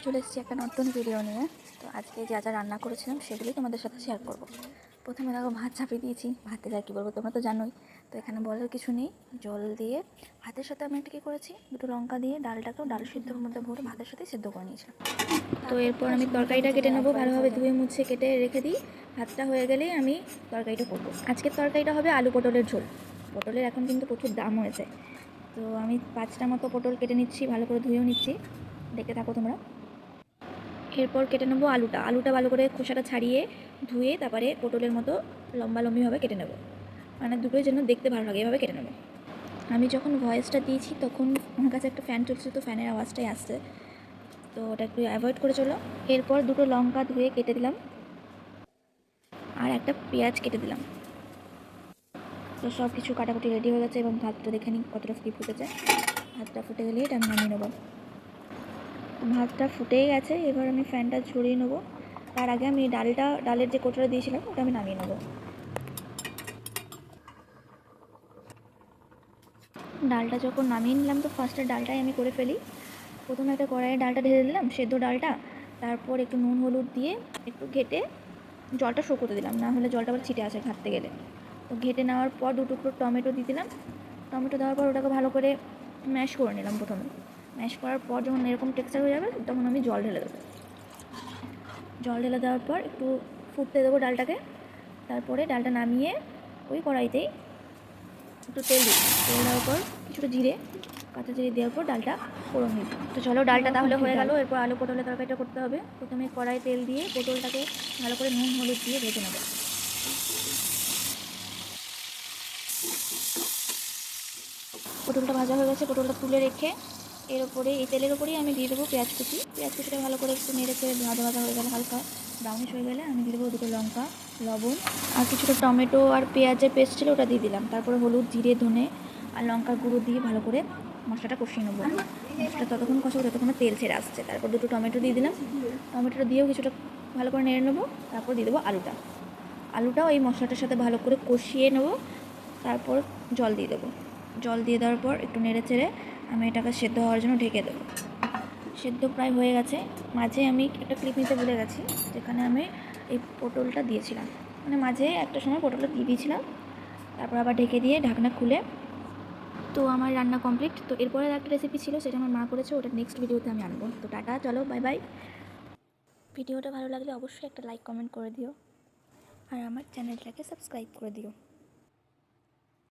চলে এসেছি একটা নতুন ভিডিও নিয়ে। তো আজকে যা যা রান্না করেছিলাম সেগুলোই তোমাদের সাথে শেয়ার করব। প্রথমে দেখো ভাত চাপিয়ে দিয়েছি, ভাতে যা কী বলবো তোমরা তো জানোই। তো এখানে বলার কিছু নেই, জল দিয়ে ভাতের সাথে আমি একটা কী করেছি, দুটো লঙ্কা দিয়ে ডালটাকেও ডাল সিদ্ধর মধ্যে ভরে ভাতের সাথে সিদ্ধ করে নিয়েছিলাম। তো এরপর আমি তরকারিটা কেটে নেবো, ভালোভাবে ধুয়ে মুছে কেটে রেখে দিই। ভাতটা হয়ে গেলেই আমি তরকারিটা করবো। আজকের তরকারিটা হবে আলু পটলের ঝোল। পটলের এখন কিন্তু প্রচুর দাম হয়েছে। তো আমি 5টা মতো পটল কেটে নিচ্ছি, ভালো করে ধুয়েও নিচ্ছি, দেখতে থাকো তোমরা। এরপর কেটে নেবো আলুটা ভালো করে খোসাটা ছাড়িয়ে ধুয়ে তারপরে পটলের মতো লম্বালম্বিভাবে কেটে নেবো, মানে দুটোই যেন দেখতে ভালো লাগে এভাবে কেটে নেবো। আমি যখন ভয়েসটা দিয়েছি তখন আমার কাছে একটা ফ্যান চলছে, তো ফ্যানের আওয়াজটাই আসছে, তো ওটা একটু অ্যাভয়েড করে চলো। এরপর দুটো লঙ্কা ধুয়ে কেটে দিলাম আর একটা পেঁয়াজ কেটে দিলাম। তো সব কিছু কাটাকুটি রেডি হয়ে গেছে এবং ভাতটা দেখে নিই কতটা কি ফুটেছে। ভাতটা ফুটে গেলেই এটা আমি নামিয়ে নেবো। ভাতটা ফুটেই গেছে, এবার আমি ফ্যানটা ঝরিয়ে নেবো। তার আগে আমি ডালের যে কোটোটা দিয়েছিলাম ওটা আমি নামিয়ে নেবো। ডালটা যখন নামিয়ে নিলাম তো ফার্স্টে ডালটাই আমি করে ফেলি। প্রথমে একটা কড়াইয়ে ডালটা ঢেলে দিলাম, সেদ্ধ ডালটা। তারপর একটু নুন হলুদ দিয়ে একটু ঘেটে জলটা শুকোতে দিলাম, না হলে জলটা আবার ছিটে আসে ঘাঁটতে গেলে। তো ঘেটে নেওয়ার পর 2 টুকরো টমেটো দিয়ে দিলাম। টমেটো দেওয়ার পর ওটাকে ভালো করে ম্যাশ করে নিলাম। প্রথমে ম্যাশ করার পর যখন এরকম টেক্সচার হয়ে যাবে তখন আমি জল ঢেলে দেবো। জল ঢেলে দেওয়ার পর একটু ফুটতে দেবো ডালটাকে। তারপরে ডালটা নামিয়ে ওই কড়াইতেই একটু তেল দিই, তেল দেওয়ার পর কিছুটা জিরে, কাঁচা জিরে দেওয়ার পর ডালটা ফোড়ন দিই। তো চলো, ডালটা তাহলে হয়ে গেল। এরপর আলু পটলের তরকারিটা করতে হবে। প্রথমে কড়াই তেল দিয়ে পটলটাকে ভালো করে নুন হলুদ দিয়ে ভেজে নেবো। পটলটা ভাজা হয়ে গেছে, পটলটা তুলে রেখে এর ওপরে এই তেলের ওপরেই আমি দিয়ে দেবো পেঁয়াজ কুচিটা ভালো করে একটু নেড়ে চেড়ে ভাজা ভাজা হয়ে গেলে, হালকা ব্রাউনিশ হয়ে গেলে আমি দিয়ে দেবো দুটো লঙ্কা, লবণ আর কিছুটা টমেটো আর পেঁয়াজের পেস্ট ছিল ওটা দিয়ে দিলাম। তারপরে হলুদ, জিরে, ধনে আর লঙ্কার গুঁড়ো দিয়ে ভালো করে মশলাটা কষিয়ে নেবো। মশলাটা ততক্ষণ কষাবো যতক্ষণ তেল ছেড়ে আসছে। তারপর দুটো টমেটো দিয়ে দিলাম, টমেটোটা দিয়েও কিছুটা ভালো করে নেড়ে নেবো। তারপর দিয়ে দেবো আলুটাও এই মশলাটার সাথে ভালো করে কষিয়ে নেবো। তারপর জল দিয়ে দেবো। জল দিয়ে দেওয়ার পর একটু নেড়ে চেড়ে আমি এটাকে সেদ্ধ হওয়ার জন্য ঢেকে দেবো। সেদ্ধ প্রায় হয়ে গেছে। মাঝে আমি একটা ক্লিপ নিতে ভুলে গেছি, যেখানে আমি এই পটলটা দিয়েছিলাম, মানে মাঝে একটা সময় পটলটা দিয়ে দিয়েছিলাম। তারপর আবার ঢেকে দিয়ে ঢাকনা খুলে। তো আমার রান্না কমপ্লিট। তো এরপরে একটা রেসিপি ছিল, সেটা আমার মা করেছে, ওটা নেক্সট ভিডিওতে আমি আনবো। তো টাটা, চলো, বাই বাই। ভিডিওটা ভালো লাগলে অবশ্যই একটা লাইক কমেন্ট করে দিও আর আমার চ্যানেলটাকে সাবস্ক্রাইব করে দিও।